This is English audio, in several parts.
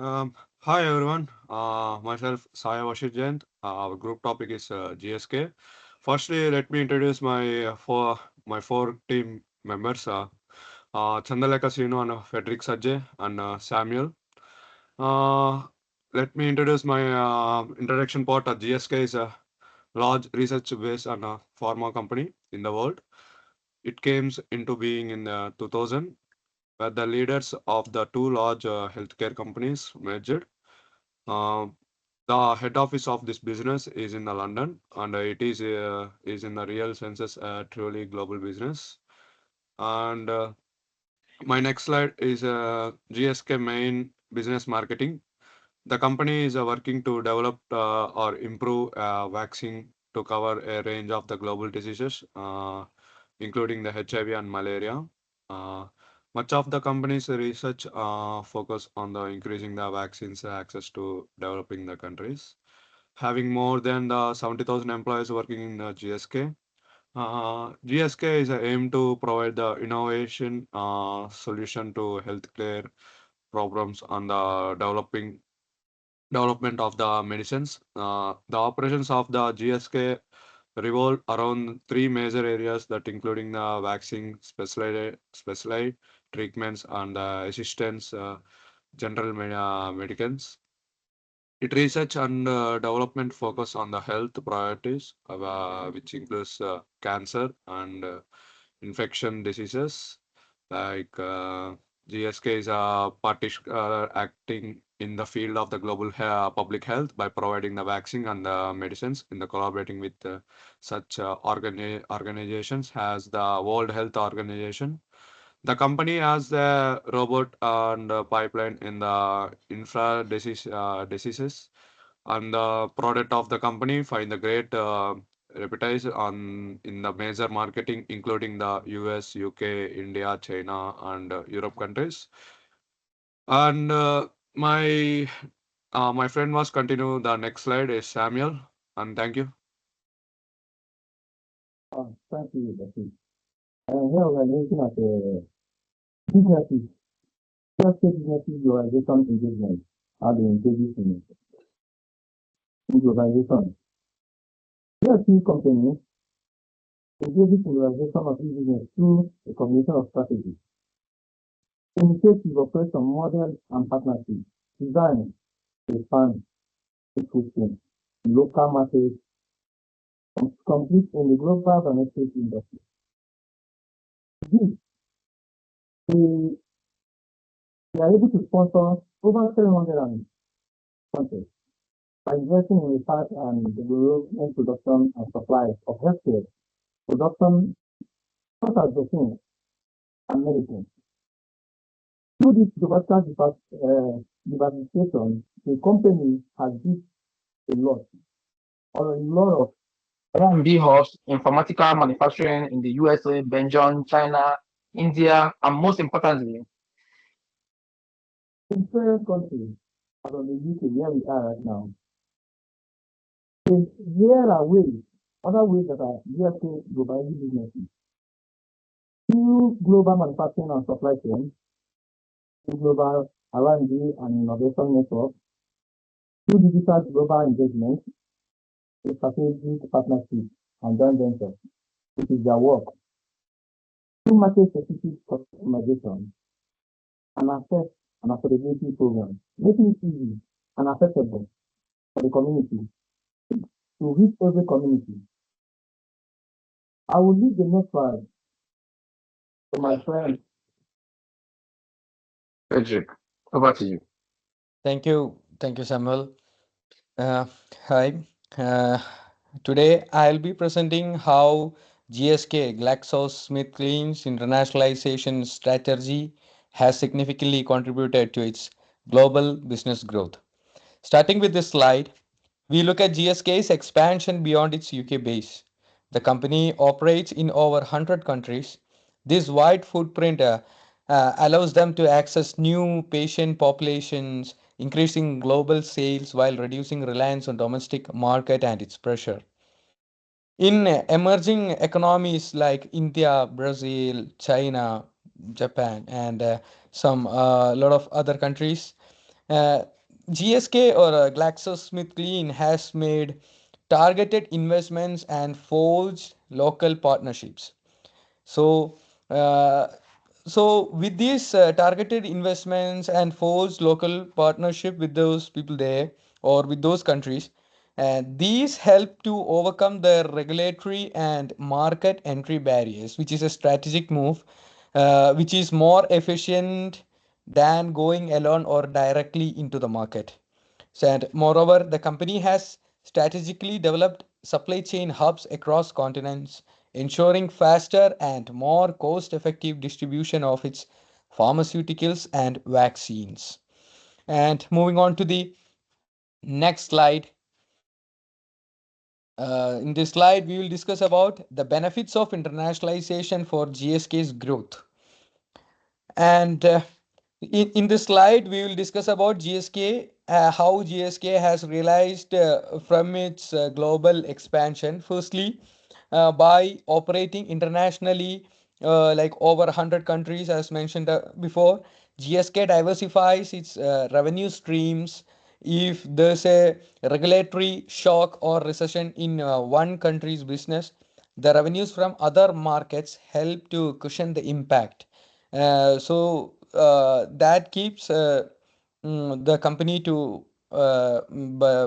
Hi everyone. Myself Saya Washir Jain. Our group topic is GSK. Firstly, let me introduce my four team members. Chandaleka Sinu and Frederick Sajje and Samuel. Uh, Let me introduce my introduction part. GSK is a large research based on a pharma company in the world. It came into being in 2000, where the leaders of the two large healthcare companies merged. Uh, the head office of this business is in the London, and it is in the real senses a truly global business. And my next slide is GSK main business marketing. The company is working to develop or improve vaccine to cover a range of the global diseases, including the HIV and malaria. Uh, Much of the company's research focus on the increasing the vaccines access to developing the countries. Having more than the 70,000 employees working in GSK. GSK is aim to provide the innovation solution to healthcare problems on the development of the medicines. The operations of the GSK revolve around three major areas that including the vaccine, specialized treatments, and assistance, general medicines. It research and development focus on the health priorities, which includes cancer and infection diseases. Like GSK is acting in the field of the global public health by providing the vaccine and the medicines in the collaborating with such organizations as the World Health Organization. The company has the robot and pipeline in the diseases, and the product of the company find the great reputation on in the major marketing, including the US, UK, India, China, and Europe countries. And my friend was continue. The next slide is Samuel, and thank you. Thank you, Basi. Here we are looking at businesses, just businesses, globalization engagement, how they engage in globalization. GSK company engages in globalization of business through a combination of strategies. Initiative operates on model and partnership, design to expand its footprint in local markets, compete in the global domestic industry. This, they, they are able to sponsor over 700 countries by investing in research and development, production and supply of healthcare production such as vaccines and medicine. Through this geographical diversification, the company has built a lot or a lot of R&D hubs, informatical manufacturing in the USA, Belgium, China, India, and most importantly, in various countries, as of the UK, where we are right now. There are ways, other ways that are GSK globalizing businesses. Through global manufacturing and supply chain, through global R&D and innovation network, through digital global engagement, through strategic partnership and joint venture, which is their work, through market-specific customization and access and affordability programs, making it easy and accessible for the community to reach every community. I will leave the next slide to my friend Frederick. Over to you. Thank you, Samuel. Uh, Hi. Uh, Today I'll be presenting how GSK GlaxoSmithKline's internationalization strategy has significantly contributed to its global business growth. Starting with this slide, we look at GSK's expansion beyond its UK base. The company operates in over 100 countries. This wide footprint allows them to access new patient populations, increasing global sales while reducing reliance on domestic market and its pressure. In emerging economies like India, Brazil, China, Japan, and some lot of other countries, Uh, GSK or GlaxoSmithKline has made targeted investments and forged local partnerships. So, uh, with these targeted investments and forced local partnership with those people there or with those countries, these help to overcome the regulatory and market entry barriers, which is a strategic move, which is more efficient than going alone or directly into the market. So, and moreover, the company has strategically developed supply chain hubs across continents, ensuring faster and more cost effective distribution of its pharmaceuticals and vaccines. And moving on to the next slide. In this slide, we will discuss about the benefits of internationalization for GSK's growth. And in this slide, we will discuss about GSK, how GSK has realized from its global expansion. Firstly, by operating internationally, like over 100 countries, as mentioned before, GSK diversifies its revenue streams. If there's a regulatory shock or recession in one country's business, the revenues from other markets help to cushion the impact. That keeps the company to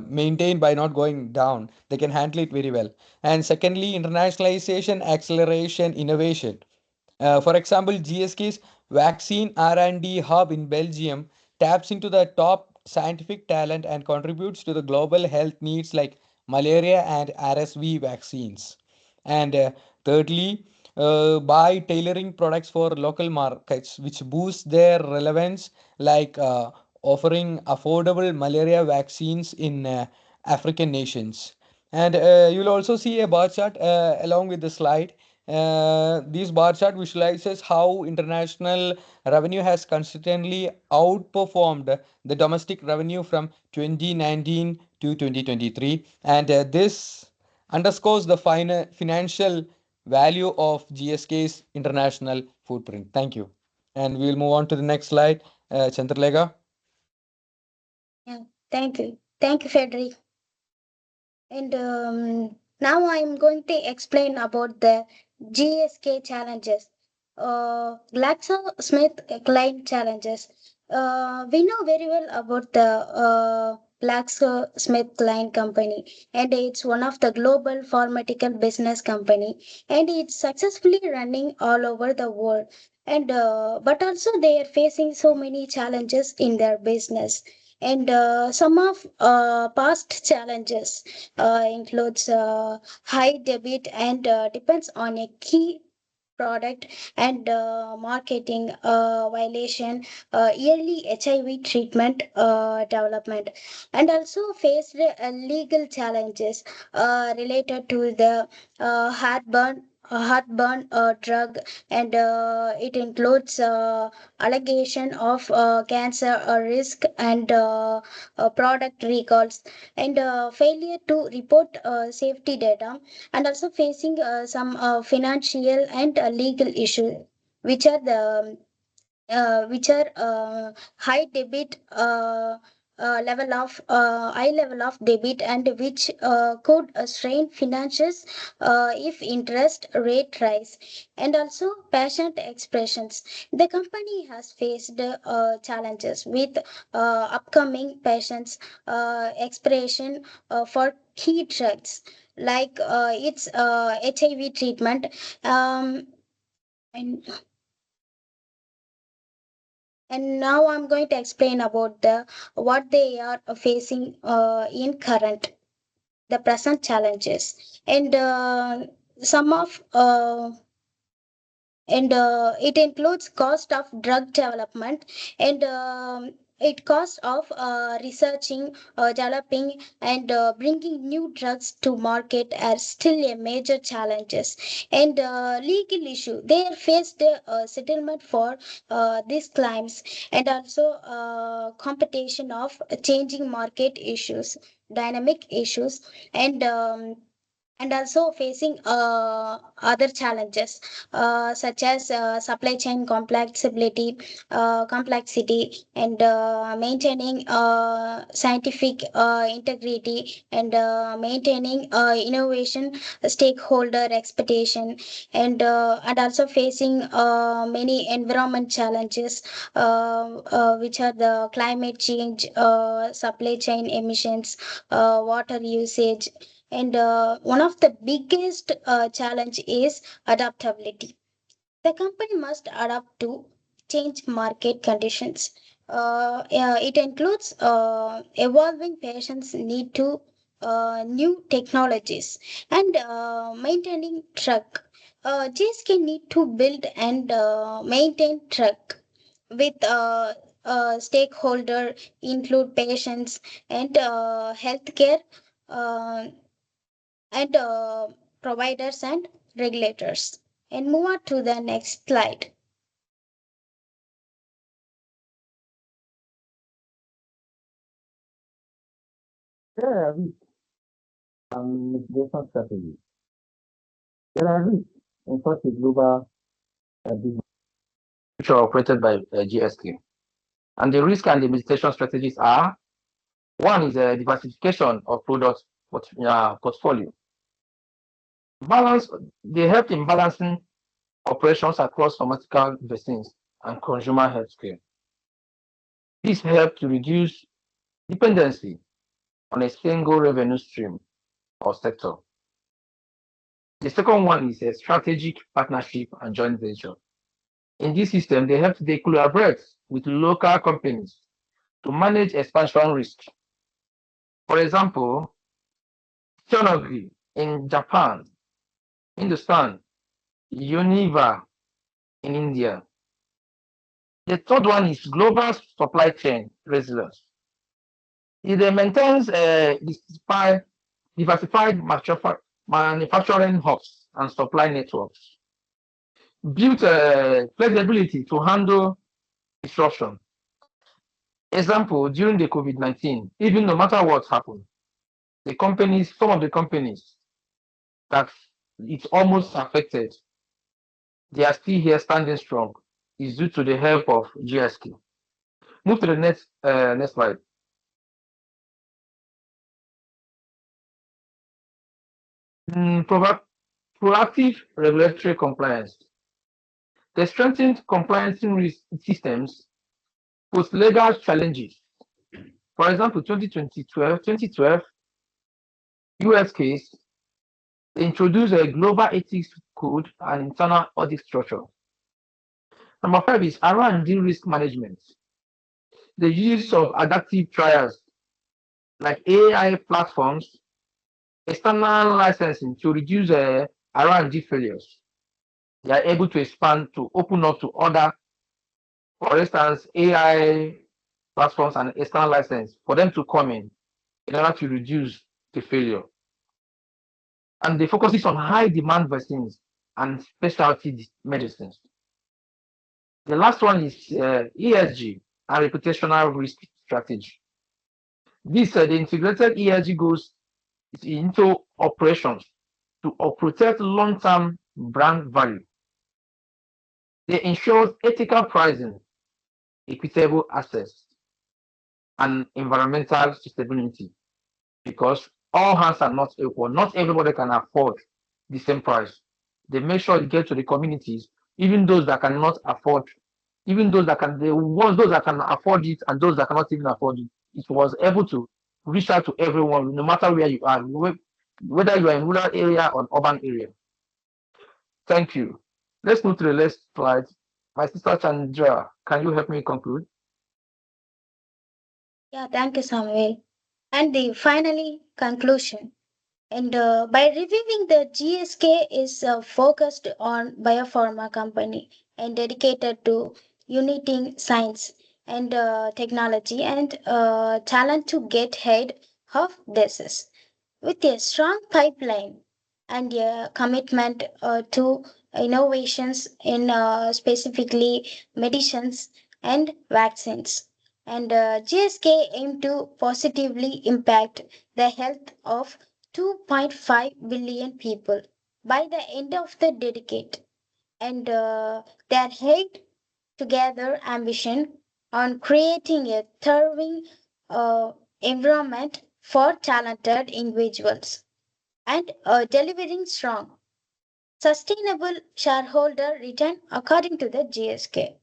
maintain by not going down. They can handle it very well. And secondly, internationalization, acceleration, innovation. For example, GSK's vaccine R&D hub in Belgium taps into the top scientific talent and contributes to the global health needs like malaria and RSV vaccines. And thirdly, by tailoring products for local markets, which boosts their relevance, like offering affordable malaria vaccines in African nations. And you'll also see a bar chart along with the slide. This bar chart visualizes how international revenue has consistently outperformed the domestic revenue from 2019 to 2023, and this underscores the financial value of GSK's international footprint. Thank you. And we'll move on to the next slide. Chandralega. Yeah, thank you, Frederick. And now I'm going to explain about the GSK challenges. GlaxoSmithKline challenges. We know very well about the GlaxoSmithKline company, and it's one of the global pharmaceutical business company, and it's successfully running all over the world. And but also they are facing so many challenges in their business, and some of past challenges includes high debit and depends on a key product and marketing violation, yearly HIV treatment development, and also faced legal challenges related to the heartburn drug, and it includes allegation of cancer risk and product recalls, and failure to report safety data, and also facing some financial and legal issues, which are the which are high debit level of high level of debit, and which could strain finances if interest rate rise, and also patient expressions. The company has faced challenges with upcoming patients expression for key drugs like its HIV treatment, um, and and now I'm going to explain about the what they are facing in current the present challenges, and some of and it includes cost of drug development, and it cost of researching, developing, and bringing new drugs to market are still a major challenges, and legal issue they are faced settlement for these claims, and also competition of changing market issues, dynamic issues, and and also facing other challenges such as supply chain complexity and maintaining scientific integrity and maintaining innovation stakeholder expectation and also facing many environment challenges which are the climate change, supply chain emissions, water usage, and one of the biggest challenge is adaptability. The company must adapt to change market conditions. It includes evolving patients' need to new technologies and maintaining truck. GSK need to build and maintain truck with stakeholder include patients and healthcare uh, and providers and regulators. And move on to the next slide. There are risks and mitigation strategies. There are risks in such a global business which are operated by GSK. And the risk and the mitigation strategies are: one is a diversification of product portfolio. Balance, they help in balancing operations across pharmaceutical vaccines and consumer healthcare. This helps to reduce dependency on a single revenue stream or sector. The second one is a strategic partnership and joint venture. In this system, they collaborate with local companies to manage expansion risk. For example, Shionogi in Japan, Hindustan, Univa in India. The third one is global supply chain resilience. It maintains diversified manufacturing hubs and supply networks, built flexibility to handle disruption. Example, during the COVID-19, even no matter what happened, some of the companies that it's almost affected, they are still here standing strong. Is due to the help of GSK. Move to the next slide. Proactive regulatory compliance. The strengthened compliance systems pose legal challenges. For example, 2012 US case, they introduced a global ethics code and internal audit structure. Number five is R&D risk management. The use of adaptive trials like AI platforms, external licensing to reduce R&D failures. They are able to expand to open up to other, for instance, AI platforms and external license for them to come in order to reduce the failure. And the focus is on high demand vaccines and specialty medicines. The last one is ESG and reputational risk strategy. This the integrated ESG goes into operations to protect long-term brand value. They ensure ethical pricing, equitable access, and environmental sustainability, because all hands are not equal. Not everybody can afford the same price. They make sure it gets to the communities, even those that cannot afford, even those that can, those that can afford it and those that cannot even afford it. It was able to reach out to everyone, no matter where you are, whether you are in rural area or urban area. Thank you. Let's move to the next slide. My sister Chandra, can you help me conclude? Yeah, thank you, Samuel. And the finally conclusion. And by reviewing the GSK is focused on biopharma company and dedicated to uniting science and technology and talent to get ahead of disease. With a strong pipeline and a commitment to innovations in specifically medicines and vaccines. And GSK aim to positively impact the health of 2.5 billion people by the end of the decade, and their head together ambition on creating a thriving uh, environment for talented individuals and delivering strong, sustainable shareholder return according to the GSK.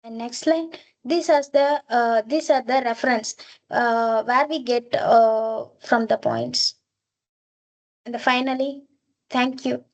And next slide. These are the reference where we get from the points. And finally, thank you.